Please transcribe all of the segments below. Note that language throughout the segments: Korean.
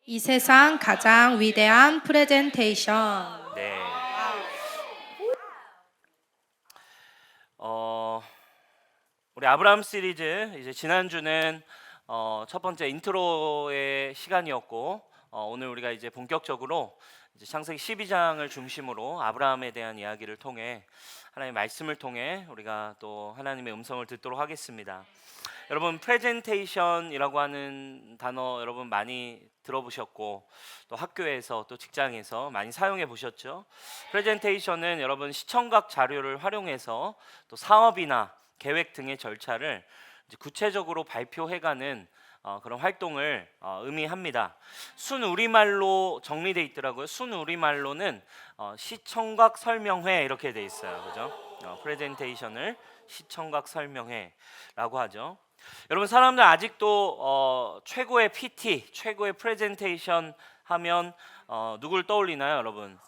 이 세상 가장 위대한 프레젠테이션. 네. 우리 아브라함 시리즈 이제 지난주는 첫 번째 인트로의 시간이었고 오늘 우리가 이제 본격적으로 이제 창세기 12장을 중심으로 아브라함에 대한 이야기를 통해 하나님의 말씀을 통해 우리가 또 하나님의 음성을 듣도록 하겠습니다. 여러분 프레젠테이션이라고 하는 단어 여러분 많이 들어보셨고 또 학교에서 또 직장에서 많이 사용해 보셨죠? 프레젠테이션은 여러분 시청각 자료를 활용해서 또 사업이나 계획 등의 절차를 이제 구체적으로 발표해가는 그런 활동을 의미합니다. 순 우리말로 정리돼 있더라고요. 순 우리말로는 시청각 설명회 이렇게 돼 있어요. 그죠? 프레젠테이션을 시청각 설명회라고 하죠. 여러분 사람들 아직도 최고의 PT, 최고의 프레젠테이션 하면 누굴 떠올리나요, 여러분?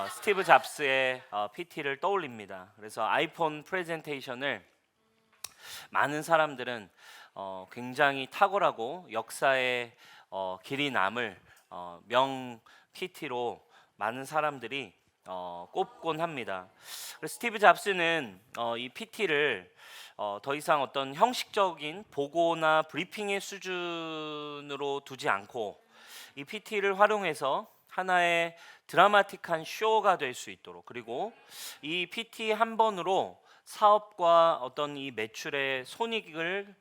스티브 잡스의 PT를 떠올립니다. 그래서 아이폰 프레젠테이션을 많은 사람들은 굉장히 탁월하고 역사에 길이 남을 명 PT로 많은 사람들이 꼽곤 합니다. 그래서 스티브 잡스는 이 PT를 더 이상 어떤 형식적인 보고나 브리핑의 수준으로 두지 않고 이 PT를 활용해서 하나의 드라마틱한 쇼가 될 수 있도록, 그리고 이 PT 한 번으로 사업과 어떤 이 매출의 손익을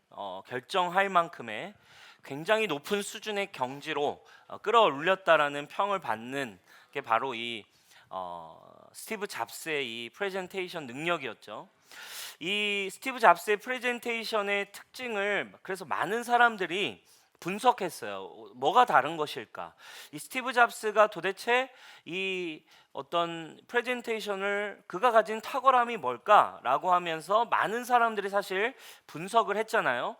결정할 만큼의 굉장히 높은 수준의 경지로 끌어올렸다라는 평을 받는 게 바로 이 스티브 잡스의 이 프레젠테이션 능력이었죠. 이 스티브 잡스의 프레젠테이션의 특징을 그래서 많은 사람들이 분석했어요. 뭐가 다른 것일까? 이 스티브 잡스가 도대체 이 어떤 프레젠테이션을 그가 가진 탁월함이 뭘까라고 하면서 많은 사람들이 사실 분석을 했잖아요.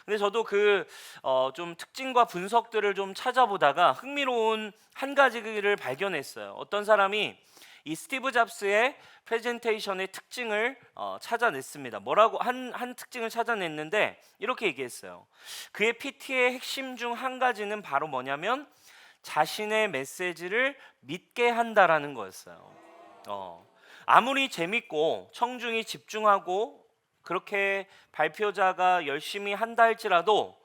근데 저도 그 좀 특징과 분석들을 좀 찾아보다가 흥미로운 한 가지를 발견했어요. 어떤 사람이 이 스티브 잡스의 프레젠테이션의 특징을 찾아냈습니다. 뭐라고 한 특징을 찾아냈는데 이렇게 얘기했어요. 그의 PT의 핵심 중 한 가지는 바로 뭐냐면 자신의 메시지를 믿게 한다라는 거였어요. 아무리 재밌고 청중이 집중하고 그렇게 발표자가 열심히 한다 할지라도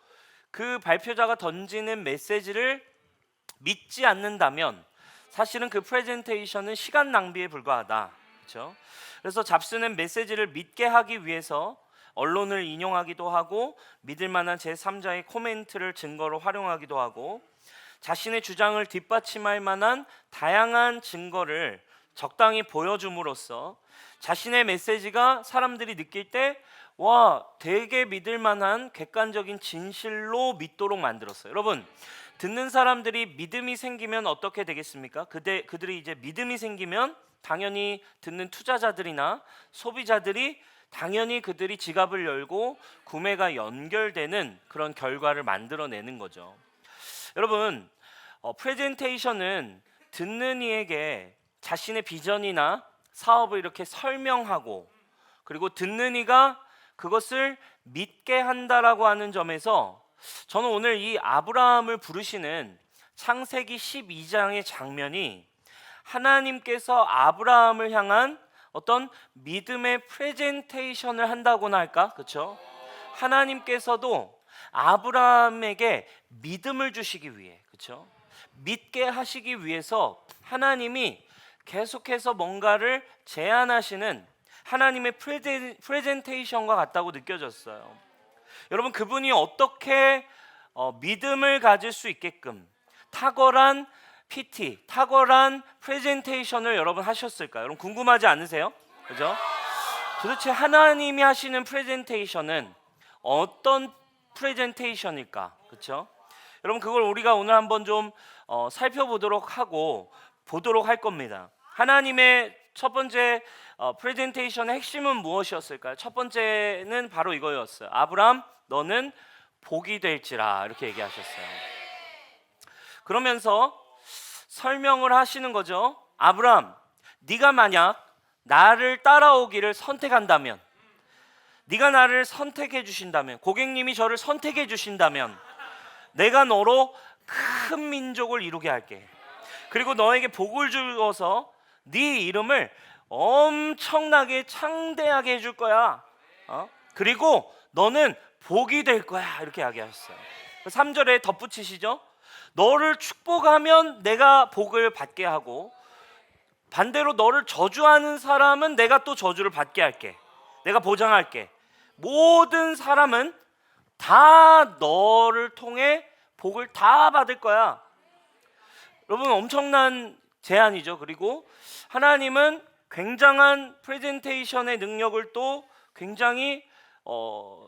그 발표자가 던지는 메시지를 믿지 않는다면 사실은 그 프레젠테이션은 시간 낭비에 불과하다. 그렇죠? 그래서 잡스는 메시지를 믿게 하기 위해서 언론을 인용하기도 하고 믿을 만한 제3자의 코멘트를 증거로 활용하기도 하고 자신의 주장을 뒷받침할 만한 다양한 증거를 적당히 보여줌으로써 자신의 메시지가 사람들이 느낄 때 와, 되게 믿을 만한 객관적인 진실로 믿도록 만들었어요. 여러분, 듣는 사람들이 믿음이 생기면 어떻게 되겠습니까? 그들이 이제 믿음이 생기면 당연히 듣는 투자자들이나 소비자들이 당연히 그들이 지갑을 열고 구매가 연결되는 그런 결과를 만들어내는 거죠. 여러분, 프레젠테이션은 듣는 이에게 자신의 비전이나 사업을 이렇게 설명하고 그리고 듣는 이가 그것을 믿게 한다라고 하는 점에서 저는 오늘 이 아브라함을 부르시는 창세기 12장의 장면이 하나님께서 아브라함을 향한 어떤 믿음의 프레젠테이션을 한다고나 할까? 그렇죠? 하나님께서도 아브라함에게 믿음을 주시기 위해, 그렇죠? 믿게 하시기 위해서 하나님이 계속해서 뭔가를 제안하시는 하나님의 프레젠테이션과 같다고 느껴졌어요. 여러분, 그분이 어떻게 믿음을 가질 수 있게끔 탁월한 PT, 탁월한 프레젠테이션을 여러분 하셨을까요? 여러분 궁금하지 않으세요? 그죠? 도대체 하나님이 하시는 프레젠테이션은 어떤 프레젠테이션일까? 그렇죠? 여러분 그걸 우리가 오늘 한번 좀 살펴보도록 하고 보도록 할 겁니다. 하나님의 첫 번째 프레젠테이션의 핵심은 무엇이었을까요? 첫 번째는 바로 이거였어요. 아브라함, 너는 복이 될지라, 이렇게 얘기하셨어요. 그러면서 설명을 하시는 거죠. 아브라함, 네가 만약 나를 따라오기를 선택한다면, 네가 나를 선택해 주신다면, 고객님이 저를 선택해 주신다면 내가 너로 큰 민족을 이루게 할게. 그리고 너에게 복을 주어서 네 이름을 엄청나게 창대하게 해줄 거야. 그리고 너는 복이 될 거야. 이렇게 이야기하셨어요. 3절에 덧붙이시죠. 너를 축복하면 내가 복을 받게 하고 반대로 너를 저주하는 사람은 내가 또 저주를 받게 할게. 내가 보장할게. 모든 사람은 다 너를 통해 복을 다 받을 거야. 여러분, 엄청난 제안이죠. 그리고 하나님은 굉장한 프레젠테이션의 능력을 또 굉장히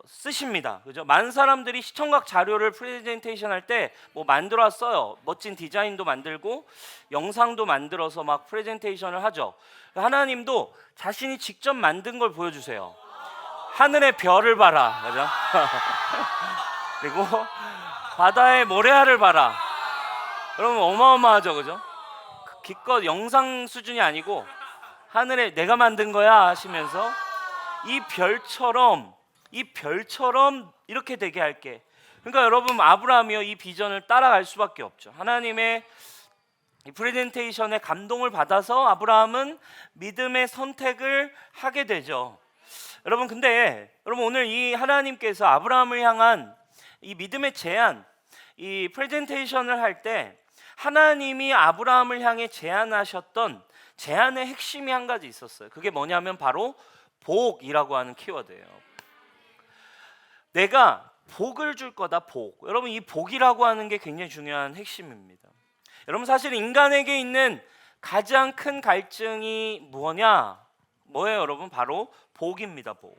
쓰십니다. 그죠? 많은 사람들이 시청각 자료를 프레젠테이션 할 때 뭐 만들어 왔어요. 멋진 디자인도 만들고 영상도 만들어서 막 프레젠테이션을 하죠. 하나님도 자신이 직접 만든 걸 보여주세요. 하늘의 별을 봐라. 그죠? 그리고 바다의 모래알을 봐라. 여러분, 어마어마하죠. 그죠? 기껏 영상 수준이 아니고 하늘에 내가 만든 거야 하시면서 이 별처럼 이렇게 되게 할게. 그러니까 여러분, 아브라함이요, 이 비전을 따라갈 수밖에 없죠. 하나님의 이 프레젠테이션에 감동을 받아서 아브라함은 믿음의 선택을 하게 되죠. 여러분, 근데 여러분, 오늘 이 하나님께서 아브라함을 향한 이 믿음의 제안, 이 프레젠테이션을 할 때 하나님이 아브라함을 향해 제안하셨던 제안의 핵심이 한 가지 있었어요. 그게 뭐냐면 바로 복이라고 하는 키워드예요. 내가 복을 줄 거다. 복. 여러분, 이 복이라고 하는 게 굉장히 중요한 핵심입니다. 여러분, 사실 인간에게 있는 가장 큰 갈증이 뭐냐? 뭐예요, 여러분? 바로 복입니다. 복.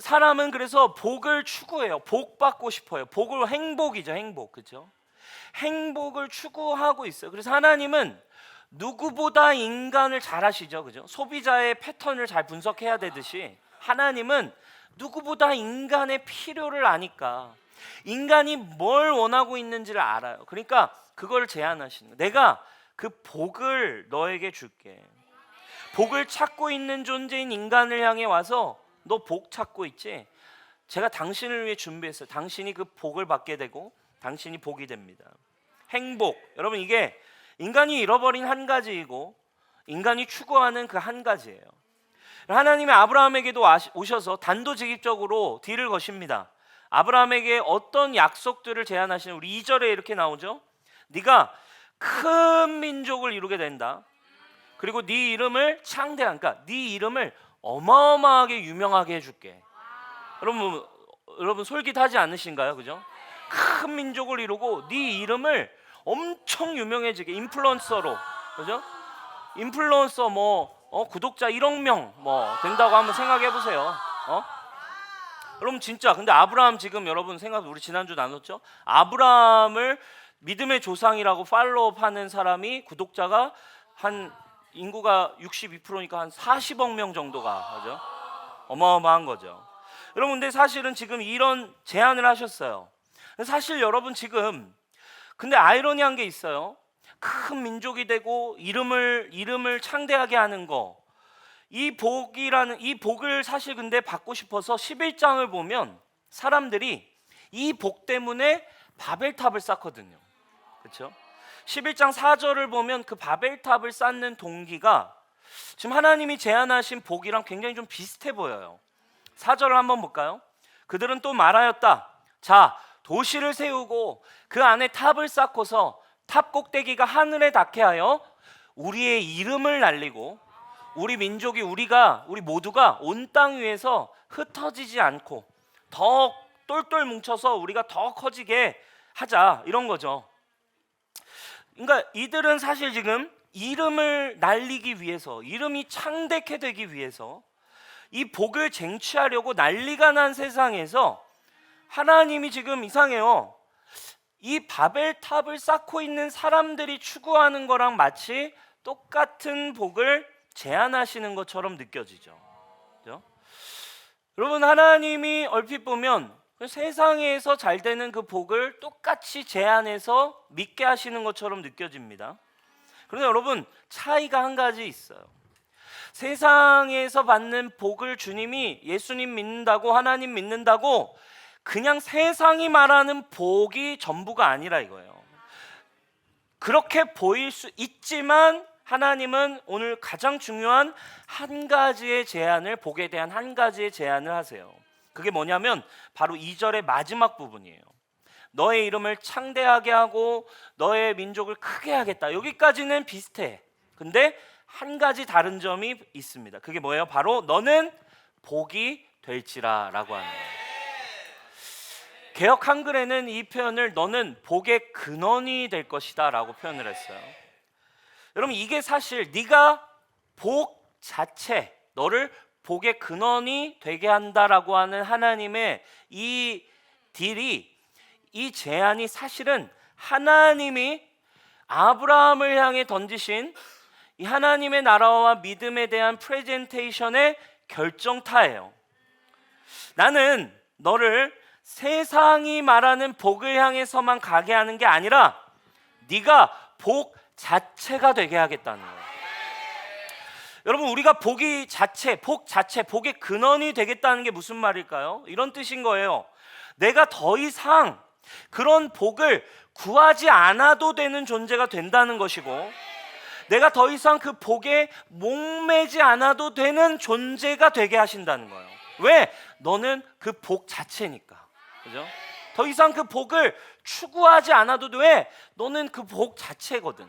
사람은 그래서 복을 추구해요. 복 받고 싶어요. 복을, 행복이죠, 행복. 그죠? 행복을 추구하고 있어요. 그래서 하나님은 누구보다 인간을 잘 아시죠. 그죠? 소비자의 패턴을 잘 분석해야 되듯이 하나님은 누구보다 인간의 필요를 아니까 인간이 뭘 원하고 있는지를 알아요. 그러니까 그걸 제안하시는 거예요. 내가 그 복을 너에게 줄게. 복을 찾고 있는 존재인 인간을 향해 와서 너 복 찾고 있지? 제가 당신을 위해 준비했어요. 당신이 그 복을 받게 되고 당신이 복이 됩니다. 행복. 여러분, 이게 인간이 잃어버린 한 가지이고 인간이 추구하는 그 한 가지예요. 하나님이 아브라함에게도 오셔서 단도직입적으로 딜을 거십니다. 아브라함에게 어떤 약속들을 제안하시는, 우리 2절에 이렇게 나오죠. 네가 큰 민족을 이루게 된다. 그리고 네 이름을 창대한, 그러니까 네 이름을 어마어마하게 유명하게 해줄게. 여러분 솔깃하지 않으신가요? 그죠? 큰 민족을 이루고 네 이름을 엄청 유명해지게, 인플루언서로, 그죠? 인플루언서 구독자 1억 명 된다고 한번 생각해 보세요. 여러분, 진짜 근데 아브라함 지금 여러분 우리 지난주 나눴죠? 아브라함을 믿음의 조상이라고 팔로우하는 사람이, 구독자가 한 인구가 62%니까 한 40억 명 정도가, 그죠? 어마어마한 거죠. 여러분, 근데 사실은 지금 이런 제안을 하셨어요. 사실 여러분, 지금 근데 아이러니한 게 있어요. 큰 민족이 되고 이름을 창대하게 하는 거, 이 복을 사실 근데 받고 싶어서 11장을 보면 사람들이 이 복 때문에 바벨탑을 쌓거든요. 그렇죠? 11장 4절을 보면 그 바벨탑을 쌓는 동기가 지금 하나님이 제안하신 복이랑 굉장히 좀 비슷해 보여요. 4절을 한번 볼까요? 그들은 또 말하였다. 자, 도시를 세우고 그 안에 탑을 쌓고서 탑 꼭대기가 하늘에 닿게 하여 우리의 이름을 날리고 우리 민족이, 우리 모두가 온 땅 위에서 흩어지지 않고 더 똘똘 뭉쳐서 우리가 더 커지게 하자, 이런 거죠. 그러니까 이들은 사실 지금 이름을 날리기 위해서, 이름이 창대케 되기 위해서 이 복을 쟁취하려고 난리가 난 세상에서 하나님이 지금 이상해요. 이 바벨탑을 쌓고 있는 사람들이 추구하는 거랑 마치 똑같은 복을 제안하시는 것처럼 느껴지죠. 그렇죠? 여러분, 하나님이 얼핏 보면 세상에서 잘 되는 그 복을 똑같이 제안해서 믿게 하시는 것처럼 느껴집니다. 그런데 여러분, 차이가 한 가지 있어요. 세상에서 받는 복을 주님이, 예수님 믿는다고, 하나님 믿는다고 그냥 세상이 말하는 복이 전부가 아니라 이거예요. 그렇게 보일 수 있지만 하나님은 오늘 가장 중요한 한 가지의 제안을, 복에 대한 한 가지의 제안을 하세요. 그게 뭐냐면 바로 2절의 마지막 부분이에요. 너의 이름을 창대하게 하고 너의 민족을 크게 하겠다. 여기까지는 비슷해. 근데 한 가지 다른 점이 있습니다. 그게 뭐예요? 바로 너는 복이 될지라 라고 하는 거예요. 개역 한글에는 이 표현을 너는 복의 근원이 될 것이다 라고 표현을 했어요. 여러분, 이게 사실 네가 복 자체, 너를 복의 근원이 되게 한다라고 하는 하나님의 이 딜이, 이 제안이 사실은 하나님이 아브라함을 향해 던지신 이 하나님의 나라와 믿음에 대한 프레젠테이션의 결정타예요. 나는 너를 세상이 말하는 복을 향해서만 가게 하는 게 아니라 네가 복 자체가 되게 하겠다는 거예요. 여러분, 우리가 복 자체, 복의 근원이 되겠다는 게 무슨 말일까요? 이런 뜻인 거예요. 내가 더 이상 그런 복을 구하지 않아도 되는 존재가 된다는 것이고, 내가 더 이상 그 복에 목매지 않아도 되는 존재가 되게 하신다는 거예요. 왜? 너는 그 복 자체니까. 그죠? 더 이상 그 복을 추구하지 않아도 돼. 너는 그 복 자체거든.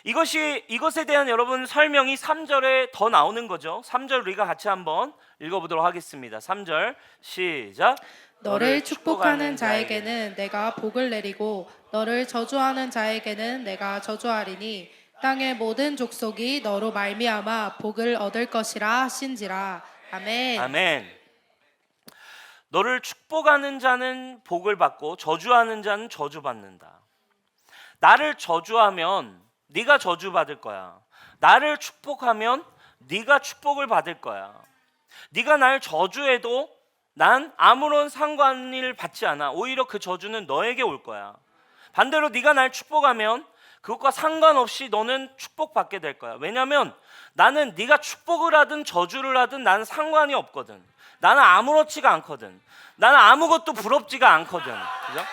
이것에 대한 여러분 설명이 3절에 더 나오는 거죠. 3절 우리가 같이 한번 읽어보도록 하겠습니다. 3절 시작. 너를 축복하는 자에게는 내가 복을 내리고 너를 저주하는 자에게는 내가 저주하리니 땅의 모든 족속이 너로 말미암아 복을 얻을 것이라 하신지라. 아멘. 아멘. 너를 축복하는 자는 복을 받고 저주하는 자는 저주받는다. 나를 저주하면 네가 저주받을 거야. 나를 축복하면 네가 축복을 받을 거야. 네가 날 저주해도 난 아무런 상관을 받지 않아. 오히려 그 저주는 너에게 올 거야. 반대로 네가 날 축복하면 그것과 상관없이 너는 축복받게 될 거야. 왜냐하면 나는 네가 축복을 하든 저주를 하든 나는 상관이 없거든. 나는 아무렇지가 않거든. 나는 아무것도 부럽지가 않거든. 그죠?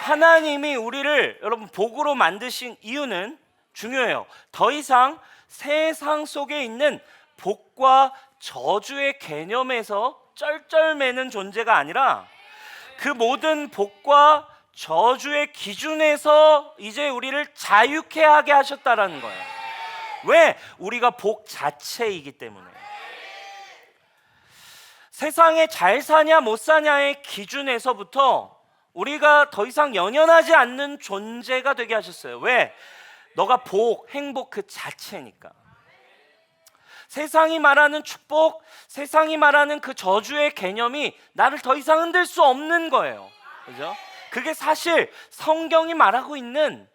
하나님이 우리를 여러분 복으로 만드신 이유는 중요해요. 더 이상 세상 속에 있는 복과 저주의 개념에서 쩔쩔매는 존재가 아니라 그 모든 복과 저주의 기준에서 이제 우리를 자유케 하게 하셨다라는 거예요. 왜? 우리가 복 자체이기 때문에. 세상에 잘 사냐 못 사냐의 기준에서부터 우리가 더 이상 연연하지 않는 존재가 되게 하셨어요. 왜? 너가 복, 행복 그 자체니까. 세상이 말하는 축복, 세상이 말하는 그 저주의 개념이 나를 더 이상 흔들 수 없는 거예요. 그죠? 그게 사실 성경이 말하고 있는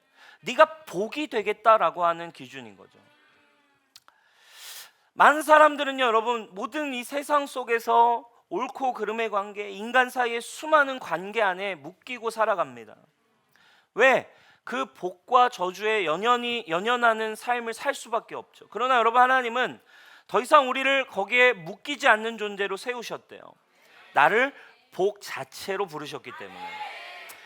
네가 복이 되겠다라고 하는 기준인 거죠. 많은 사람들은요, 여러분, 모든 이 세상 속에서 옳고 그름의 관계, 인간 사이의 수많은 관계 안에 묶이고 살아갑니다. 왜? 그 복과 저주에 연연하는 삶을 살 수밖에 없죠. 그러나 여러분, 하나님은 더 이상 우리를 거기에 묶이지 않는 존재로 세우셨대요. 나를 복 자체로 부르셨기 때문에.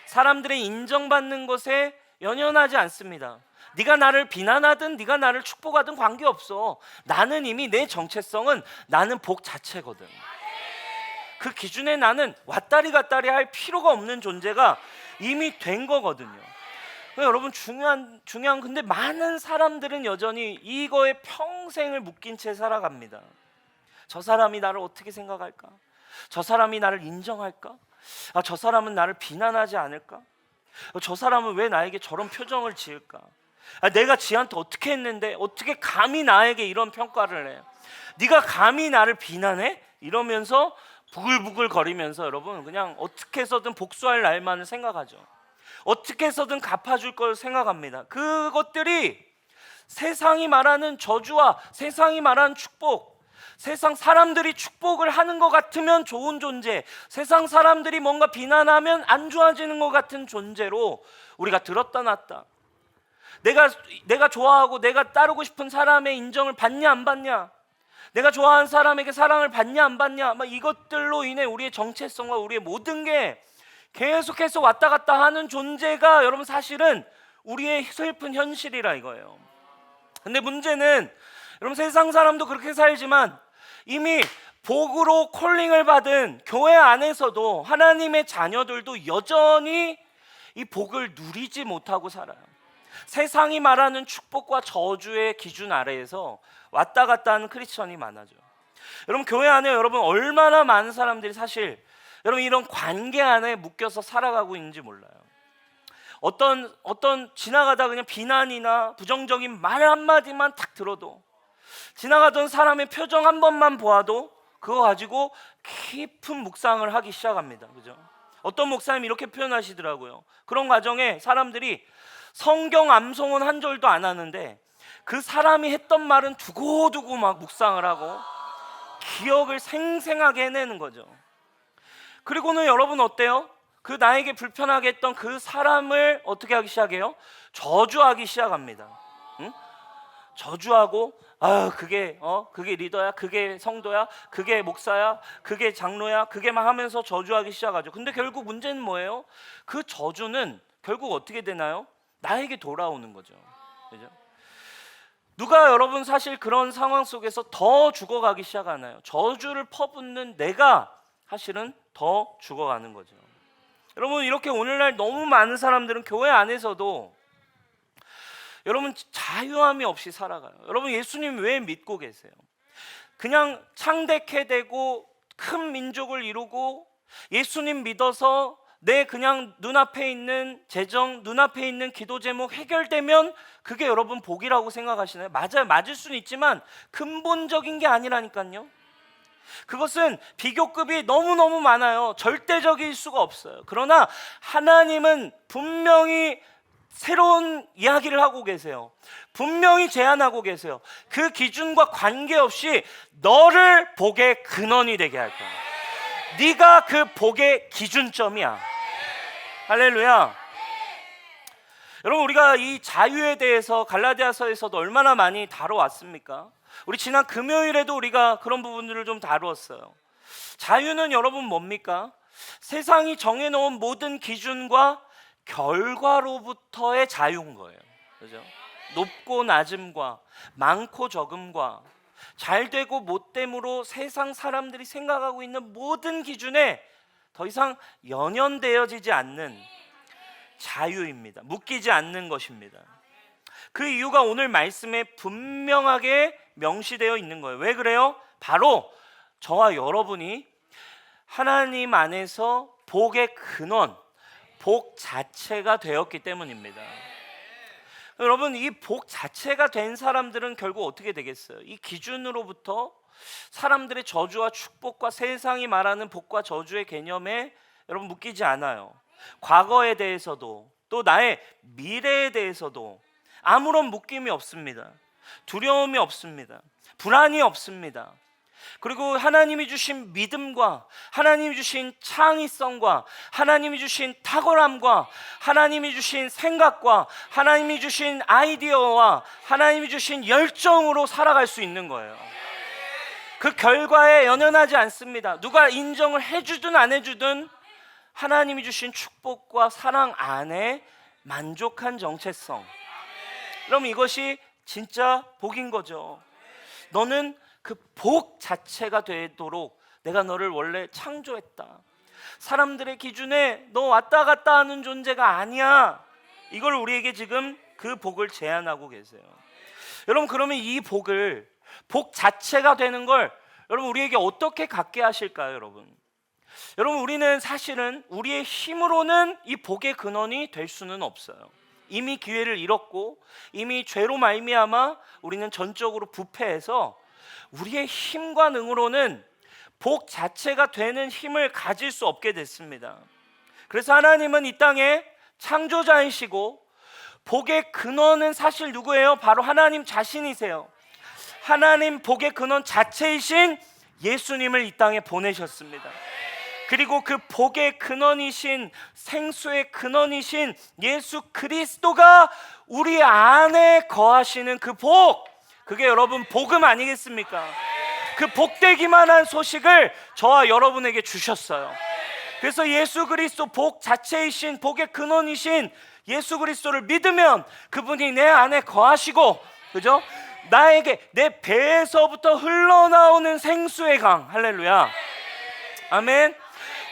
사람들의 인정받는 것에 연연하지 않습니다. 네가 나를 비난하든 네가 나를 축복하든 관계없어. 나는 이미 내 정체성은 나는 복 자체거든. 그 기준에 나는 왔다리 갔다리 할 필요가 없는 존재가 이미 된 거거든요. 여러분, 중요한 근데 많은 사람들은 여전히 이거에 평생을 묶인 채 살아갑니다. 저 사람이 나를 어떻게 생각할까? 저 사람이 나를 인정할까? 저 사람은 나를 비난하지 않을까? 저 사람은 왜 나에게 저런 표정을 지을까? 내가 지한테 어떻게 했는데 어떻게 감히 나에게 이런 평가를 해? 네가 감히 나를 비난해? 이러면서 부글부글 거리면서 여러분 그냥 어떻게 해서든 복수할 날만을 생각하죠. 어떻게 해서든 갚아줄 걸 생각합니다. 그것들이 세상이 말하는 저주와 세상이 말하는 축복, 세상 사람들이 축복을 하는 것 같으면 좋은 존재, 세상 사람들이 뭔가 비난하면 안 좋아지는 것 같은 존재로 우리가 들었다 놨다. 내가 좋아하고 내가 따르고 싶은 사람의 인정을 받냐 안 받냐, 내가 좋아하는 사람에게 사랑을 받냐 안 받냐, 막 이것들로 인해 우리의 정체성과 우리의 모든 게 계속해서 왔다 갔다 하는 존재가 여러분 사실은 우리의 슬픈 현실이라 이거예요. 근데 문제는 여러분 세상 사람도 그렇게 살지만 이미 복으로 콜링을 받은 교회 안에서도 하나님의 자녀들도 여전히 이 복을 누리지 못하고 살아요. 세상이 말하는 축복과 저주의 기준 아래에서 왔다 갔다 하는 크리스천이 많아져. 여러분 교회 안에 여러분 얼마나 많은 사람들이 사실 여러분 이런 관계 안에 묶여서 살아가고 있는지 몰라요. 어떤 지나가다 그냥 비난이나 부정적인 말 한마디만 탁 들어도, 지나가던 사람의 표정 한 번만 보아도 그거 가지고 깊은 묵상을 하기 시작합니다. 그죠? 어떤 목사님이 이렇게 표현하시더라고요. 그런 과정에 사람들이 성경 암송은 한 절도 안 하는데 그 사람이 했던 말은 두고두고 막 묵상을 하고 기억을 생생하게 해내는 거죠. 그리고는 여러분 어때요? 그 나에게 불편하게 했던 그 사람을 어떻게 하기 시작해요? 저주하기 시작합니다. 응? 저주하고 그게 리더야, 그게 성도야, 그게 목사야, 그게 장로야, 그게 막 하면서 저주하기 시작하죠. 근데 결국 문제는 뭐예요? 그 저주는 결국 어떻게 되나요? 나에게 돌아오는 거죠. 그죠? 누가 여러분 사실 그런 상황 속에서 더 죽어가기 시작하나요? 저주를 퍼붓는 내가 사실은 더 죽어가는 거죠. 여러분 이렇게 오늘날 너무 많은 사람들은 교회 안에서도 여러분 자유함이 없이 살아가요. 여러분 예수님 왜 믿고 계세요? 그냥 창대케 되고 큰 민족을 이루고 예수님 믿어서 내 그냥 눈앞에 있는 재정, 눈앞에 있는 기도 제목 해결되면 그게 여러분 복이라고 생각하시나요? 맞아요. 맞을 수는 있지만 근본적인 게 아니라니까요. 그것은 비교급이 너무너무 많아요. 절대적일 수가 없어요. 그러나 하나님은 분명히 새로운 이야기를 하고 계세요. 분명히 제안하고 계세요. 그 기준과 관계없이 너를 복의 근원이 되게 할 거야. 네가 그 복의 기준점이야. 할렐루야. 여러분 우리가 이 자유에 대해서 갈라디아서에서도 얼마나 많이 다뤄왔습니까? 우리 지난 금요일에도 우리가 그런 부분들을 좀 다루었어요. 자유는 여러분 뭡니까? 세상이 정해놓은 모든 기준과 결과로부터의 자유인 거예요. 그죠? 높고 낮음과 많고 적음과 잘되고 못됨으로 세상 사람들이 생각하고 있는 모든 기준에 더 이상 연연되어지지 않는 자유입니다. 묶이지 않는 것입니다. 그 이유가 오늘 말씀에 분명하게 명시되어 있는 거예요. 왜 그래요? 바로 저와 여러분이 하나님 안에서 복의 근원, 복 자체가 되었기 때문입니다. 여러분 이 복 자체가 된 사람들은 결국 어떻게 되겠어요? 이 기준으로부터 사람들의 저주와 축복과 세상이 말하는 복과 저주의 개념에 여러분 묶이지 않아요. 과거에 대해서도 또 나의 미래에 대해서도 아무런 묶임이 없습니다. 두려움이 없습니다. 불안이 없습니다. 그리고 하나님이 주신 믿음과 하나님이 주신 창의성과 하나님이 주신 탁월함과 하나님이 주신 생각과 하나님이 주신 아이디어와 하나님이 주신 열정으로 살아갈 수 있는 거예요. 그 결과에 연연하지 않습니다. 누가 인정을 해주든 안 해주든 하나님이 주신 축복과 사랑 안에 만족한 정체성. 그럼 이것이 진짜 복인 거죠. 너는 그 복 자체가 되도록 내가 너를 원래 창조했다. 사람들의 기준에 너 왔다 갔다 하는 존재가 아니야. 이걸 우리에게 지금 그 복을 제안하고 계세요. 여러분 그러면 이 복을, 복 자체가 되는 걸 여러분 우리에게 어떻게 갖게 하실까요? 여러분 우리는 사실은 우리의 힘으로는 이 복의 근원이 될 수는 없어요. 이미 기회를 잃었고 이미 죄로 말미암아 우리는 전적으로 부패해서 우리의 힘과 능으로는 복 자체가 되는 힘을 가질 수 없게 됐습니다. 그래서 하나님은 이 땅에 창조자이시고 복의 근원은 사실 누구예요? 바로 하나님 자신이세요. 하나님 복의 근원 자체이신 예수님을 이 땅에 보내셨습니다. 그리고 그 복의 근원이신, 생수의 근원이신 예수 그리스도가 우리 안에 거하시는 그 복, 그게 여러분 복음 아니겠습니까? 그 복되기만 한 소식을 저와 여러분에게 주셨어요. 그래서 예수 그리스도 복 자체이신, 복의 근원이신 예수 그리스도를 믿으면 그분이 내 안에 거하시고, 그죠? 나에게 내 배에서부터 흘러나오는 생수의 강. 할렐루야. 아멘.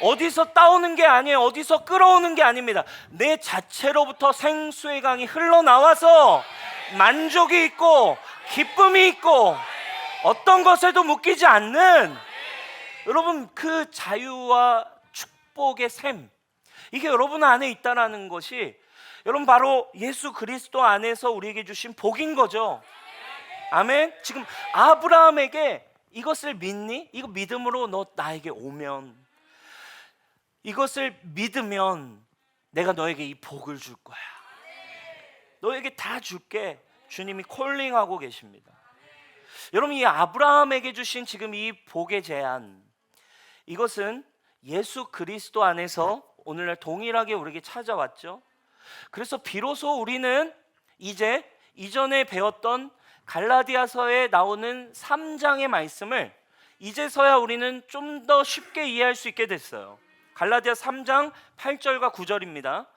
어디서 따오는 게 아니에요. 어디서 끌어오는 게 아닙니다. 내 자체로부터 생수의 강이 흘러나와서 만족이 있고 기쁨이 있고 어떤 것에도 묶이지 않는, 여러분, 그 자유와 축복의 샘, 이게 여러분 안에 있다라는 것이 여러분 바로 예수 그리스도 안에서 우리에게 주신 복인 거죠. 아멘. 지금 아브라함에게 이것을 믿니? 이거 믿음으로 너 나에게 오면, 이것을 믿으면 내가 너에게 이 복을 줄 거야. 너에게 다 줄게. 주님이 콜링하고 계십니다. 여러분, 이 아브라함에게 주신 지금 이 복의 제안, 이것은 예수 그리스도 안에서 오늘날 동일하게 우리에게 찾아왔죠. 그래서 비로소 우리는 이제 이전에 배웠던 갈라디아서에 나오는 3장의 말씀을 이제서야 우리는 좀 더 쉽게 이해할 수 있게 됐어요. 갈라디아 3장 8절과 9절입니다.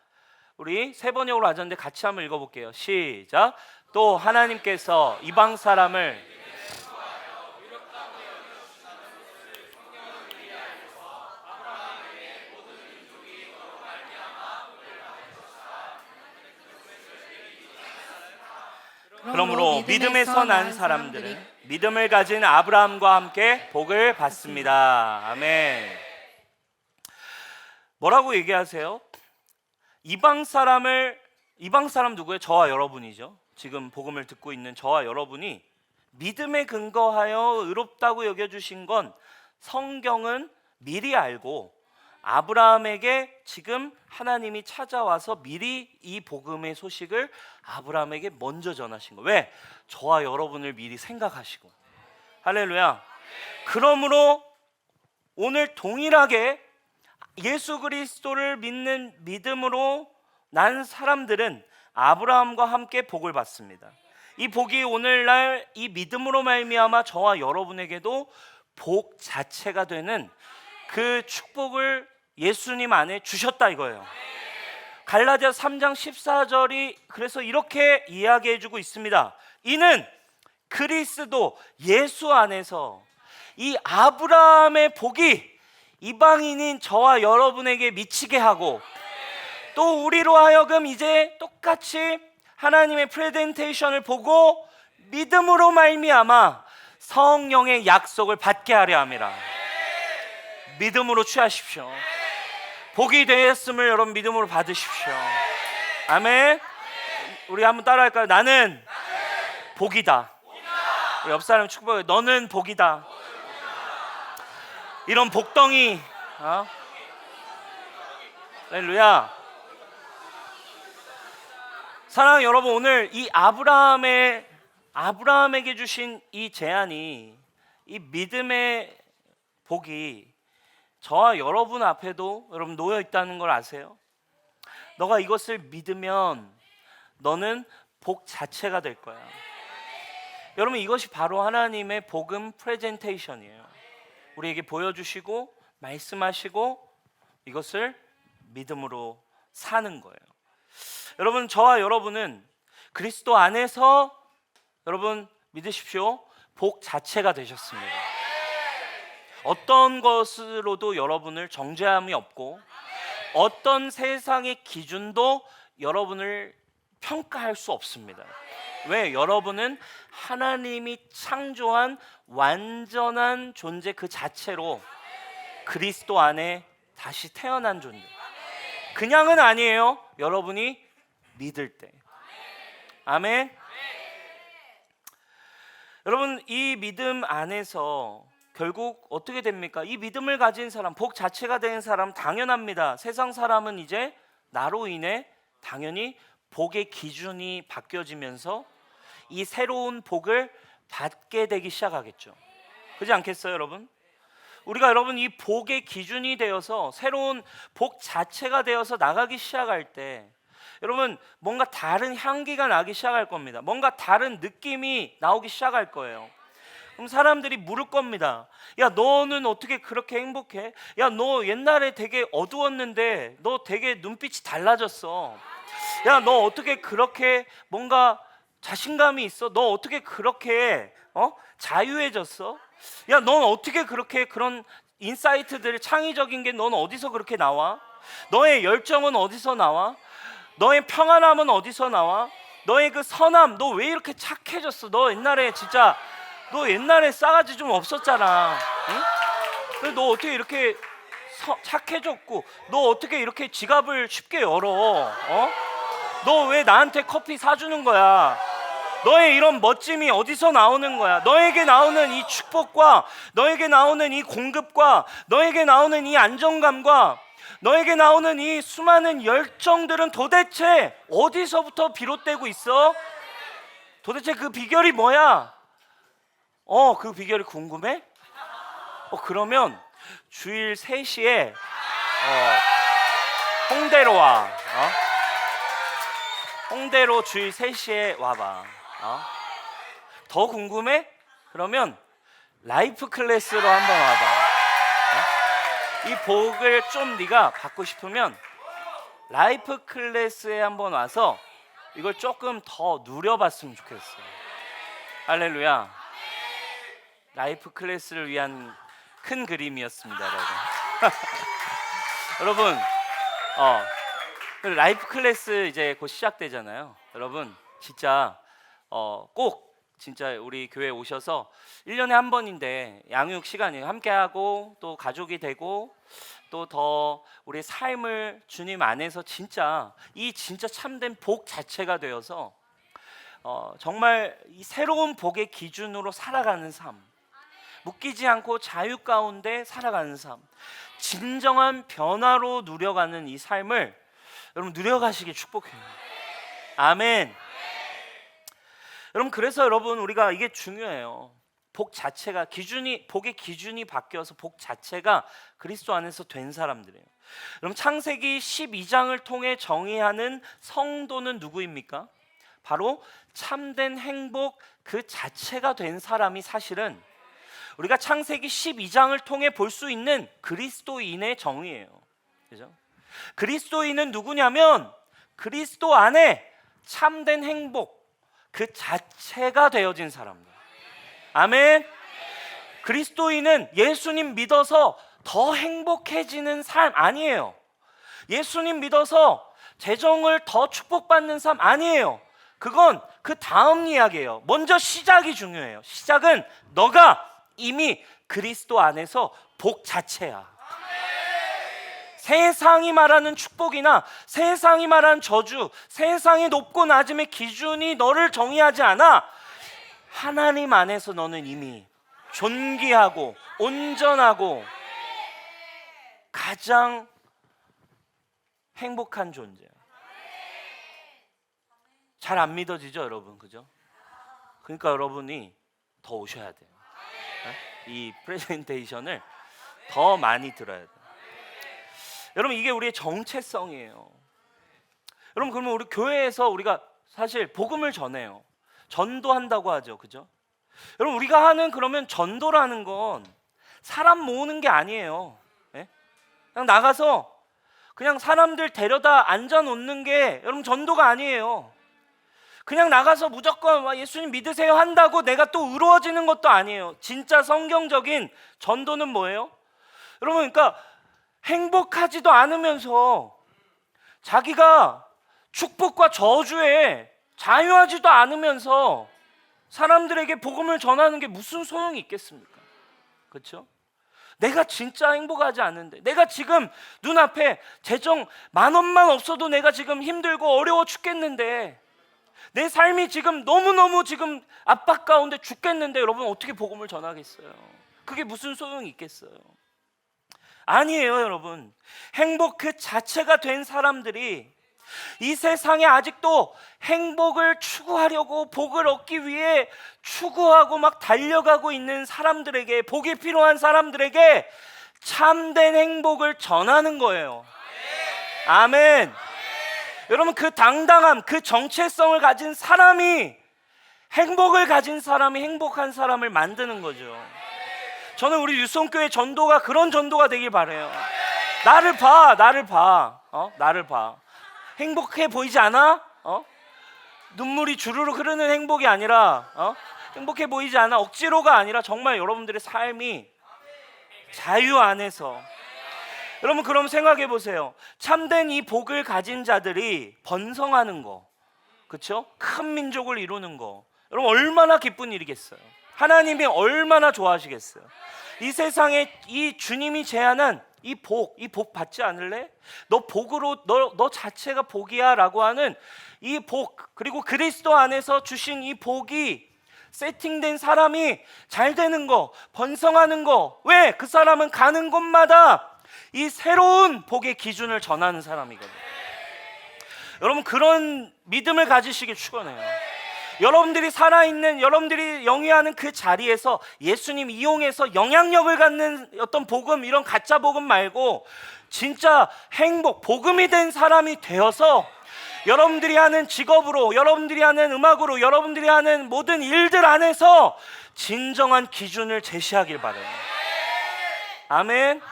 우리 세 번역으로 하셨는데 같이 한번 읽어볼게요. 시작. 또 하나님께서 이방 사람을 그러므로 믿음에서 난 사람들은 믿음을 가진 아브라함과 함께 복을 받습니다. 아멘. 뭐라고 얘기하세요? 이방 사람 누구예요? 저와 여러분이죠. 지금 복음을 듣고 있는 저와 여러분이 믿음에 근거하여 의롭다고 여겨주신 건 성경은 미리 알고 아브라함에게 지금 하나님이 찾아와서 미리 이 복음의 소식을 아브라함에게 먼저 전하신 거예요. 왜? 저와 여러분을 미리 생각하시고. 할렐루야. 그러므로 오늘 동일하게 예수 그리스도를 믿는 믿음으로 난 사람들은 아브라함과 함께 복을 받습니다. 이 복이 오늘날 이 믿음으로 말미암아 저와 여러분에게도 복 자체가 되는 그 축복을 예수님 안에 주셨다 이거예요. 갈라디아 3장 14절이 그래서 이렇게 이야기해주고 있습니다. 이는 그리스도 예수 안에서 이 아브라함의 복이 이방인인 저와 여러분에게 미치게 하고, 또 우리로 하여금 이제 똑같이 하나님의 프레젠테이션을 보고 믿음으로 말미암아 성령의 약속을 받게 하려 함이라. 믿음으로 취하십시오. 복이 되었음을 여러분 믿음으로 받으십시오. 아멘. 우리 한번 따라할까요? 나는 복이다. 우리 옆 사람 축복해. 너는 복이다. 이런 복덩이. 할렐루야. 사랑하는 여러분, 오늘 이 아브라함에게 주신 이 제안이, 이 믿음의 복이 저와 여러분 앞에도 여러분 놓여 있다는 걸 아세요? 너가 이것을 믿으면 너는 복 자체가 될 거야. 여러분, 이것이 바로 하나님의 복음 프레젠테이션이에요. 우리에게 보여주시고 말씀하시고 이것을 믿음으로 사는 거예요. 여러분, 저와 여러분은 그리스도 안에서 여러분 믿으십시오. 복 자체가 되셨습니다. 어떤 것으로도 여러분을 정죄함이 없고 어떤 세상의 기준도 여러분을 평가할 수 없습니다. 왜? 여러분은 하나님이 창조한 완전한 존재 그 자체로 그리스도 안에 다시 태어난 존재. 그냥은 아니에요. 여러분이 믿을 때. 아멘. 여러분, 이 믿음 안에서 결국 어떻게 됩니까? 이 믿음을 가진 사람, 복 자체가 된 사람 당연합니다. 세상 사람은 이제 나로 인해 당연히 복의 기준이 바뀌어지면서 이 새로운 복을 받게 되기 시작하겠죠. 그렇지 않겠어요, 여러분? 우리가 여러분 이 복의 기준이 되어서 새로운 복 자체가 되어서 나가기 시작할 때 여러분 뭔가 다른 향기가 나기 시작할 겁니다. 뭔가 다른 느낌이 나오기 시작할 거예요. 그럼 사람들이 물을 겁니다. 야, 너는 어떻게 그렇게 행복해? 야, 너 옛날에 되게 어두웠는데 너 되게 눈빛이 달라졌어. 야, 너 어떻게 그렇게 뭔가 자신감이 있어? 너 어떻게 그렇게 자유해졌어? 야, 넌 어떻게 그렇게 그런 인사이트들, 창의적인 게 넌 어디서 그렇게 나와? 너의 열정은 어디서 나와? 너의 평안함은 어디서 나와? 너의 그 선함, 너 왜 이렇게 착해졌어? 너 옛날에 진짜 너 옛날에 싸가지 좀 없었잖아. 응? 근데 너 어떻게 이렇게 착해졌고, 너 어떻게 이렇게 지갑을 쉽게 열어? 너 왜 나한테 커피 사주는 거야? 너의 이런 멋짐이 어디서 나오는 거야? 너에게 나오는 이 축복과 너에게 나오는 이 공급과 너에게 나오는 이 안정감과 너에게 나오는 이 수많은 열정들은 도대체 어디서부터 비롯되고 있어? 도대체 그 비결이 뭐야? 그 비결이 궁금해? 그러면 주일 3시에 홍대로 와. 홍대로 주일 3시에 와봐. 더 궁금해? 그러면 라이프 클래스로 한번 와봐. 이 복을 좀 네가 받고 싶으면 라이프 클래스에 한번 와서 이걸 조금 더 누려봤으면 좋겠어. 할렐루야. 라이프 클래스를 위한 큰 그림이었습니다, 여러분. 여러분, 라이프 클래스 이제 곧 시작되잖아요. 여러분, 진짜 꼭 진짜 우리 교회 오셔서 1년에 한 번인데 양육 시간이 함께하고 또 가족이 되고 또 더 우리 삶을 주님 안에서 진짜 이 진짜 참된 복 자체가 되어서 정말 이 새로운 복의 기준으로 살아가는 삶, 묶이지 않고 자유 가운데 살아가는 삶, 진정한 변화로 누려가는 이 삶을 여러분 누려가시길 축복해요. 아멘. 여러분, 그래서 여러분 우리가 이게 중요해요. 복 자체가 복의 기준이 바뀌어서 복 자체가 그리스도 안에서 된 사람들이에요. 여러분, 창세기 12장을 통해 정의하는 성도는 누구입니까? 바로 참된 행복 그 자체가 된 사람이 사실은 우리가 창세기 12장을 통해 볼 수 있는 그리스도인의 정의예요. 그죠? 그리스도인은 누구냐면 그리스도 안에 참된 행복 그 자체가 되어진 사람들. 아멘. 그리스도인은 예수님 믿어서 더 행복해지는 삶 아니에요. 예수님 믿어서 재정을 더 축복받는 삶 아니에요. 그건 그 다음 이야기예요. 먼저 시작이 중요해요. 시작은 너가 이미 그리스도 안에서 복 자체야. 세상이 말하는 축복이나 세상이 말하는 저주, 세상의 높고 낮음의 기준이 너를 정의하지 않아. 하나님 안에서 너는 이미 존귀하고 온전하고 가장 행복한 존재야. 잘 안 믿어지죠, 여러분? 그죠? 그러니까 여러분이 더 오셔야 돼요. 이 프레젠테이션을 더 많이 들어야 돼요. 여러분, 이게 우리의 정체성이에요. 여러분, 그러면 우리 교회에서 우리가 사실 복음을 전해요. 전도한다고 하죠, 그죠? 여러분, 우리가 하는 그러면 전도라는 건 사람 모으는 게 아니에요. 네? 그냥 나가서 그냥 사람들 데려다 앉아놓는 게 여러분 전도가 아니에요. 그냥 나가서 무조건 예수님 믿으세요 한다고 내가 또 의로워지는 것도 아니에요. 진짜 성경적인 전도는 뭐예요? 여러분, 그러니까 행복하지도 않으면서 자기가 축복과 저주에 자유하지도 않으면서 사람들에게 복음을 전하는 게 무슨 소용이 있겠습니까? 그렇죠? 내가 진짜 행복하지 않은데, 내가 지금 눈앞에 재정 10,000원만 없어도 내가 지금 힘들고 어려워 죽겠는데, 내 삶이 지금 너무너무 지금 압박 가운데 죽겠는데 여러분 어떻게 복음을 전하겠어요? 그게 무슨 소용이 있겠어요? 아니에요, 여러분. 행복 그 자체가 된 사람들이 이 세상에 아직도 행복을 추구하려고 복을 얻기 위해 추구하고 막 달려가고 있는 사람들에게, 복이 필요한 사람들에게 참된 행복을 전하는 거예요. 아멘. 여러분, 그 당당함, 그 정체성을 가진 사람이 행복을 가진 사람이 행복한 사람을 만드는 거죠. 저는 우리 유성교회 전도가 그런 전도가 되길 바래요. 나를 봐, 나를 봐, 나를 봐. 행복해 보이지 않아? 눈물이 주르르 흐르는 행복이 아니라, 행복해 보이지 않아? 억지로가 아니라 정말 여러분들의 삶이 자유 안에서. 여러분 그럼 생각해 보세요. 참된 이 복을 가진 자들이 번성하는 거, 그렇죠? 큰 민족을 이루는 거, 여러분 얼마나 기쁜 일이겠어요. 하나님이 얼마나 좋아하시겠어요. 이 세상에 이 주님이 제안한 이 복 받지 않을래? 너 복으로 너 자체가 복이야라고 하는 이 복, 그리고 그리스도 안에서 주신 이 복이 세팅된 사람이 잘 되는 거, 번성하는 거. 왜? 그 사람은 가는 곳마다 이 새로운 복의 기준을 전하는 사람이거든요. 여러분 그런 믿음을 가지시길 축원해요. 여러분들이 살아있는, 여러분들이 영위하는 그 자리에서 예수님 이용해서 영향력을 갖는 어떤 복음, 이런 가짜 복음 말고 진짜 행복, 복음이 된 사람이 되어서 여러분들이 하는 직업으로, 여러분들이 하는 음악으로, 여러분들이 하는 모든 일들 안에서 진정한 기준을 제시하길 바라요. 아멘.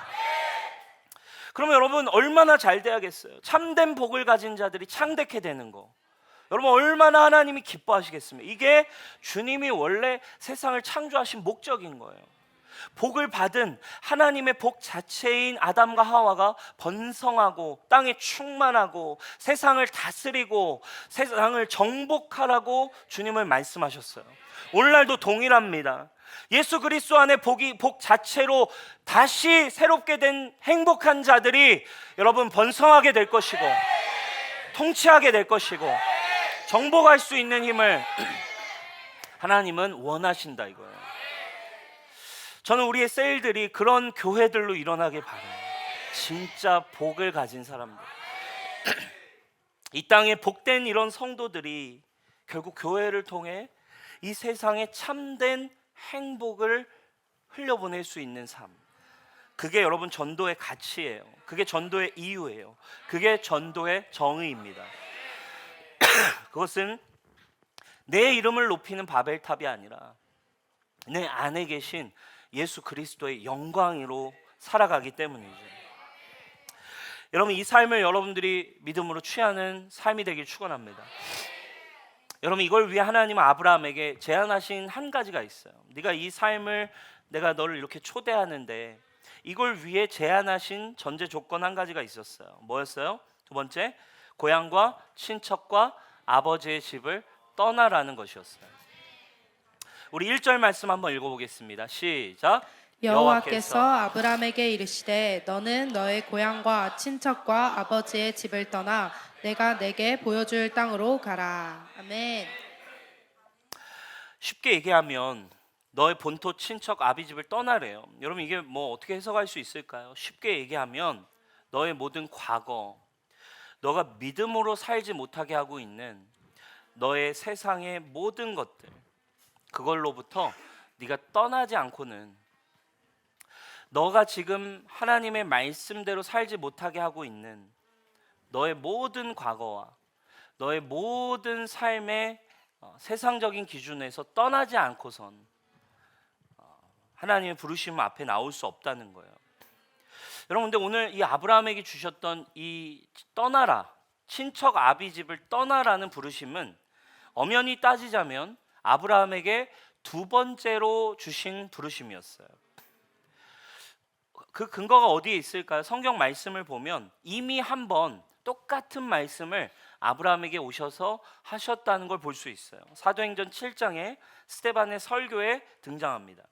그러면 여러분 얼마나 잘 돼야겠어요. 참된 복을 가진 자들이 창대케 되는 거. 여러분 얼마나 하나님이 기뻐하시겠습니까? 이게 주님이 원래 세상을 창조하신 목적인 거예요. 복을 받은 하나님의 복 자체인 아담과 하와가 번성하고 땅에 충만하고 세상을 다스리고 세상을 정복하라고 주님은 말씀하셨어요. 오늘날도 동일합니다. 예수 그리스도 안에 복 자체로 다시 새롭게 된 행복한 자들이 여러분 번성하게 될 것이고 통치하게 될 것이고 정복할 수 있는 힘을 하나님은 원하신다 이거예요. 저는 우리의 셀들이 그런 교회들로 일어나길 바라요. 진짜 복을 가진 사람들. 이 땅에 복된 이런 성도들이 결국 교회를 통해 이 세상에 참된 행복을 흘려보낼 수 있는 삶. 그게 여러분 전도의 가치예요. 그게 전도의 이유예요. 그게 전도의 정의입니다. 그것은 내 이름을 높이는 바벨탑이 아니라 내 안에 계신 예수 그리스도의 영광으로 살아가기 때문이죠. 여러분 이 삶을 여러분들이 믿음으로 취하는 삶이 되길 축원합니다. 여러분 이걸 위해 하나님은 아브라함에게 제안하신 한 가지가 있어요. 네가 이 삶을, 내가 너를 이렇게 초대하는데 이걸 위해 제안하신 전제 조건 한 가지가 있었어요. 뭐였어요? 두 번째, 고향과 친척과 아버지의 집을 떠나라는 것이었어요. 우리 1절 말씀 한번 읽어보겠습니다. 시작. 여호와께서 아브라함에게 이르시되 너는 너의 고향과 친척과 아버지의 집을 떠나 내가 내게 보여줄 땅으로 가라. 아멘. 쉽게 얘기하면 너의 본토 친척 아비 집을 떠나래요. 여러분 이게 뭐 어떻게 해석할 수 있을까요? 쉽게 얘기하면 너의 모든 과거, 너가 믿음으로 살지 못하게 하고 있는 너의 세상의 모든 것들, 그걸로부터 네가 떠나지 않고는 너가 지금 하나님의 말씀대로 살지 못하게 하고 있는 너의 모든 과거와 너의 모든 삶의 세상적인 기준에서 떠나지 않고선 하나님의 부르심 앞에 나올 수 없다는 거예요. 여러분 근데 오늘 이 아브라함에게 주셨던 이 떠나라, 친척 아비 집을 떠나라는 부르심은 엄연히 따지자면 아브라함에게 두 번째로 주신 부르심이었어요. 그 근거가 어디에 있을까요? 성경 말씀을 보면 이미 한 번 똑같은 말씀을 아브라함에게 오셔서 하셨다는 걸 볼 수 있어요. 사도행전 7장에 스데반의 설교에 등장합니다.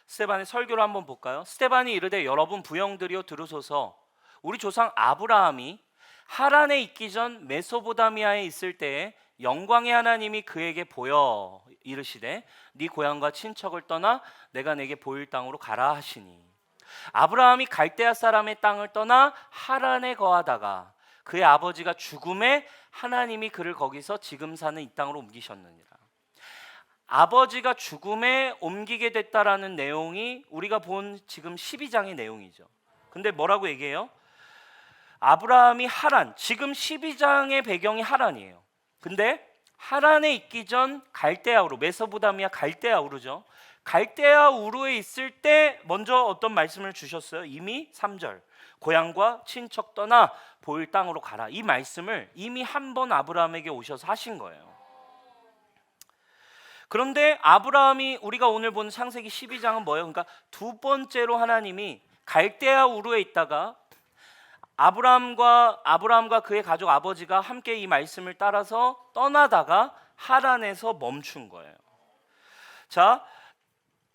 스데반의 설교를 한번 볼까요? 스데반이 이르되 여러분 부형들이여 들으소서. 우리 조상 아브라함이 하란에 있기 전 메소보다미아에 있을 때에 영광의 하나님이 그에게 보여 이르시되 네 고향과 친척을 떠나 내가 내게 보일 땅으로 가라 하시니, 아브라함이 갈대아 사람의 땅을 떠나 하란에 거하다가 그의 아버지가 죽음에 하나님이 그를 거기서 지금 사는 이 땅으로 옮기셨느니라. 아버지가 죽음에 옮기게 됐다라는 내용이 우리가 본 지금 12장의 내용이죠. 근데 뭐라고 얘기해요? 아브라함이 하란, 지금 12장의 배경이 하란이에요. 근데 하란에 있기 전 갈대아 우르, 메소포타미아 갈대아 우르죠. 갈대아 우르에 있을 때 먼저 어떤 말씀을 주셨어요? 이미 3절 고향과 친척 떠나 보일 땅으로 가라. 이 말씀을 이미 한 번 아브라함에게 오셔서 하신 거예요. 그런데 아브라함이 우리가 오늘 본 창세기 12장은 뭐예요? 그러니까 두 번째로 하나님이 갈대아 우르에 있다가 아브라함과 그의 가족 아버지가 함께 이 말씀을 따라서 떠나다가 하란에서 멈춘 거예요. 자,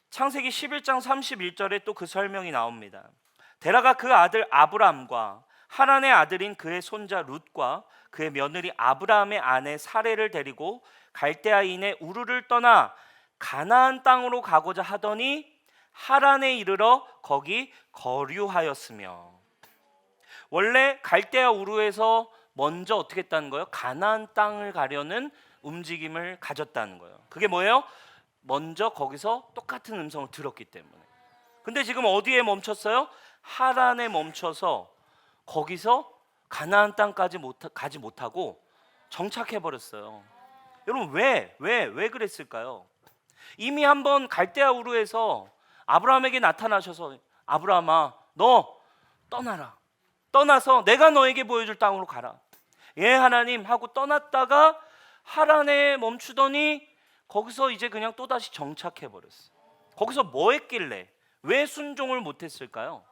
창세기 11장 31절에 또 그 설명이 나옵니다. 데라가 그 아들 아브람과 하란의 아들인 그의 손자 룻과 그의 며느리 아브라함의 아내 사레를 데리고 갈대아인의 우르를 떠나 가나안 땅으로 가고자 하더니 하란에 이르러 거기 거류하였으며. 원래 갈대아 우르에서 먼저 어떻게 했다는 거예요? 가나안 땅을 가려는 움직임을 가졌다는 거예요. 그게 뭐예요? 먼저 거기서 똑같은 음성을 들었기 때문에. 근데 지금 어디에 멈췄어요? 하란에 멈춰서 거기서 가나안 땅까지 가지 못하고 정착해 버렸어요. 여러분 왜 그랬을까요? 이미 한번 갈대아 우르에서 아브라함에게 나타나셔서 아브라함아 너 떠나라. 떠나서 내가 너에게 보여줄 땅으로 가라. 예 하나님 하고 떠났다가 하란에 멈추더니 거기서 이제 그냥 또다시 정착해 버렸어요. 거기서 뭐 했길래 왜 순종을 못했을까요?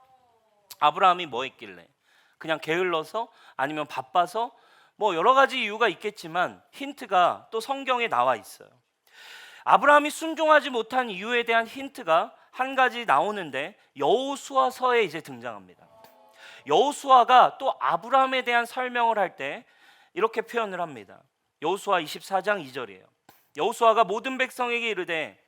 아브라함이 뭐 했길래? 그냥 게을러서 아니면 바빠서 뭐 여러 가지 이유가 있겠지만 힌트가 또 성경에 나와 있어요. 아브라함이 순종하지 못한 이유에 대한 힌트가 한 가지 나오는데 여호수아서에 이제 등장합니다. 여호수아가 또 아브라함에 대한 설명을 할 때 이렇게 표현을 합니다. 여호수아 24장 2절이에요. 여호수아가 모든 백성에게 이르되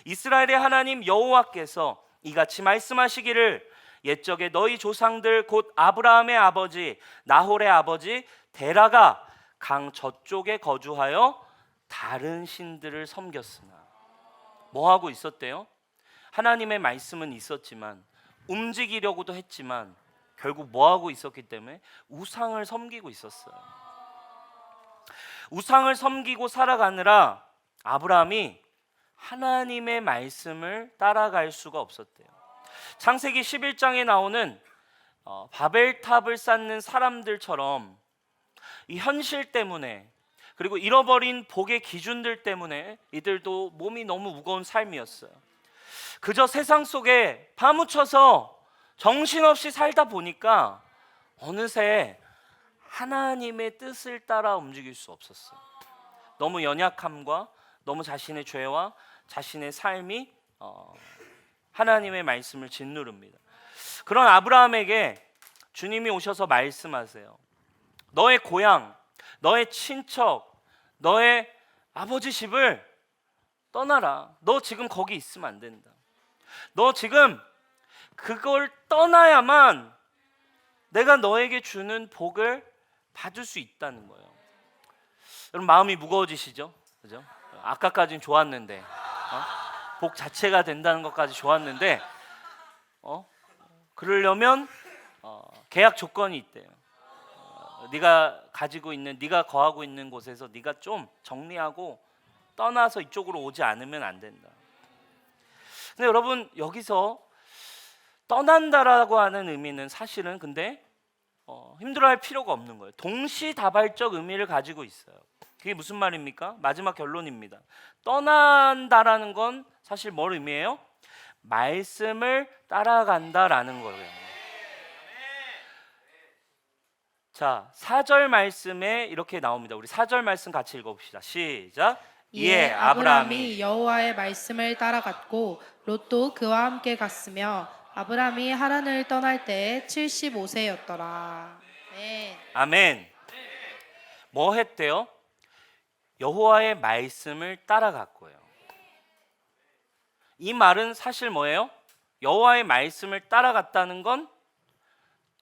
이스라엘의 하나님 여호와께서 이같이 말씀하시기를 옛적에 너희 조상들 곧 아브라함의 아버지 나홀의 아버지 데라가 강 저쪽에 거주하여 다른 신들을 섬겼으나. 뭐 하고 있었대요? 하나님의 말씀은 있었지만 움직이려고도 했지만 결국 뭐 하고 있었기 때문에 우상을 섬기고 있었어요. 우상을 섬기고 살아가느라 아브라함이 하나님의 말씀을 따라갈 수가 없었대요. 창세기 11장에 나오는 바벨탑을 쌓는 사람들처럼 이 현실 때문에 그리고 잃어버린 복의 기준들 때문에 이들도 몸이 너무 무거운 삶이었어요. 그저 세상 속에 파묻혀서 정신없이 살다 보니까 어느새 하나님의 뜻을 따라 움직일 수 없었어요. 너무 연약함과 너무 자신의 죄와 자신의 삶이 하나님의 말씀을 짓누릅니다. 그런 아브라함에게 주님이 오셔서 말씀하세요. 너의 고향, 너의 친척, 너의 아버지 집을 떠나라. 너 지금 거기 있으면 안 된다. 너 지금 그걸 떠나야만 내가 너에게 주는 복을 받을 수 있다는 거예요. 여러분 마음이 무거워지시죠? 그죠? 아까까지는 좋았는데 복 자체가 된다는 것까지 좋았는데 그러려면 계약 조건이 있대요. 네가 가지고 있는, 네가 거하고 있는 곳에서 네가 좀 정리하고 떠나서 이쪽으로 오지 않으면 안 된다. 근데 여러분 여기서 떠난다라고 하는 의미는 사실은 근데 힘들어할 필요가 없는 거예요. 동시다발적 의미를 가지고 있어요. 그게 무슨 말입니까? 마지막 결론입니다. 떠난다라는 건 사실 뭘 의미해요? 말씀을 따라간다라는 거예요. 자, 4절 말씀에 이렇게 나옵니다. 우리 4절 말씀 같이 읽어봅시다. 시작. 이에 아브라함이 여호와의 말씀을 따라갔고 롯도 그와 함께 갔으며 아브라함이 하란을 떠날 때에 75세였더라. 네. 아멘. 뭐 했대요? 여호와의 말씀을 따라갔고요. 이 말은 사실 뭐예요? 여호와의 말씀을 따라갔다는 건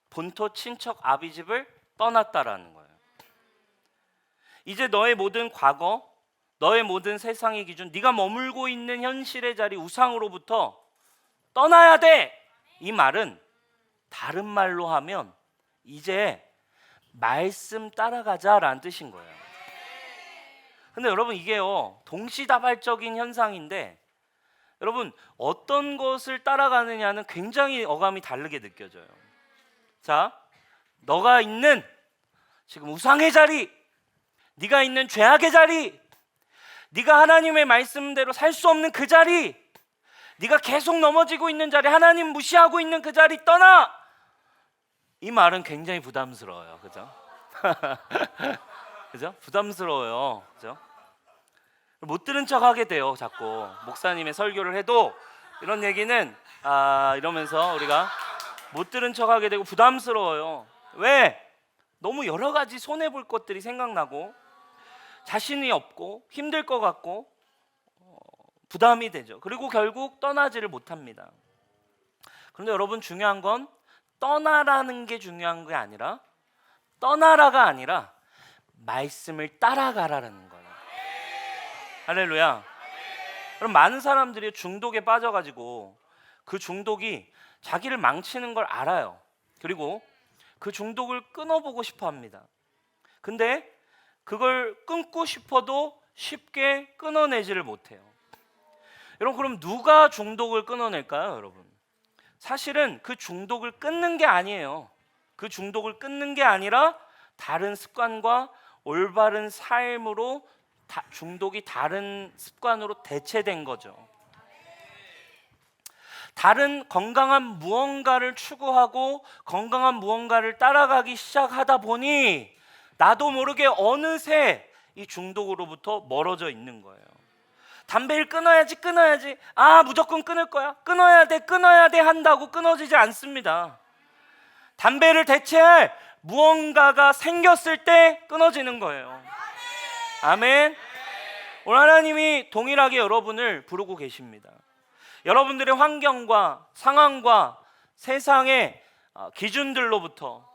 본토 친척 아비집을 떠났다라는 거예요. 이제 너의 모든 과거, 너의 모든 세상의 기준, 네가 머물고 있는 현실의 자리 우상으로부터 떠나야 돼. 이 말은 다른 말로 하면 이제 말씀 따라가자라는 뜻인 거예요. 근데 여러분 이게요 동시다발적인 현상인데 여러분 어떤 것을 따라가느냐는 굉장히 어감이 다르게 느껴져요. 자, 너가 있는 지금 우상의 자리, 네가 있는 죄악의 자리, 네가 하나님의 말씀대로 살 수 없는 그 자리, 네가 계속 넘어지고 있는 자리, 하나님 무시하고 있는 그 자리 떠나. 이 말은 굉장히 부담스러워요. 그죠? 그죠? 부담스러워요. 그죠? 못 들은 척 하게 돼요. 자꾸 목사님의 설교를 해도 이런 얘기는 이러면서 우리가 못 들은 척 하게 되고 부담스러워요. 왜? 너무 여러 가지 손해 볼 것들이 생각나고 자신이 없고 힘들 것 같고 부담이 되죠. 그리고 결국 떠나지를 못합니다. 그런데 여러분 중요한 건 떠나라는 게 중요한 게 아니라 떠나라가 아니라 말씀을 따라가라는 거예요. 할렐루야. 그럼 많은 사람들이 중독에 빠져가지고 그 중독이 자기를 망치는 걸 알아요. 그리고 그 중독을 끊어보고 싶어 합니다. 근데 그걸 끊고 싶어도 쉽게 끊어내지를 못해요. 여러분 그럼 누가 중독을 끊어낼까요, 여러분? 사실은 그 중독을 끊는 게 아니에요. 그 중독을 끊는 게 아니라 다른 습관과 올바른 삶으로 중독이 다른 습관으로 대체된 거죠. 다른 건강한 무언가를 추구하고 건강한 무언가를 따라가기 시작하다 보니 나도 모르게 어느새 이 중독으로부터 멀어져 있는 거예요. 담배를 끊어야지 무조건 끊을 거야, 끊어야 돼 한다고 끊어지지 않습니다. 담배를 대체할 무언가가 생겼을 때 끊어지는 거예요. 아멘. 오늘 하나님이 동일하게 여러분을 부르고 계십니다. 여러분들의 환경과 상황과 세상의 기준들로부터,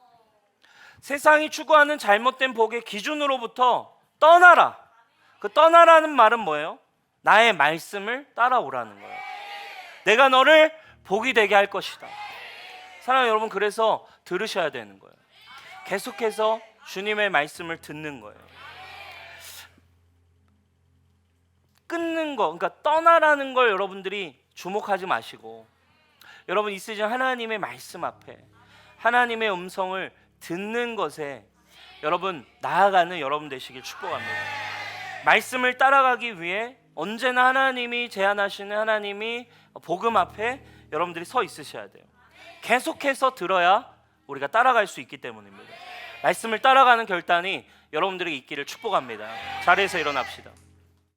세상이 추구하는 잘못된 복의 기준으로부터 떠나라. 그 떠나라는 말은 뭐예요? 나의 말씀을 따라오라는 거예요. 내가 너를 복이 되게 할 것이다. 사랑하는 여러분, 그래서 들으셔야 되는 거예요. 계속해서 주님의 말씀을 듣는 거예요. 끊는 거, 그러니까 떠나라는 걸 여러분들이 주목하지 마시고 여러분 이 시즌 하나님의 말씀 앞에 하나님의 음성을 듣는 것에 여러분 나아가는 여러분 되시길 축복합니다. 말씀을 따라가기 위해 언제나 하나님이 제안하시는 하나님이 복음 앞에 여러분들이 서 있으셔야 돼요. 계속해서 들어야 우리가 따라갈 수 있기 때문입니다. 말씀을 따라가는 결단이 여러분들에게 있기를 축복합니다. 자리에서 일어납시다.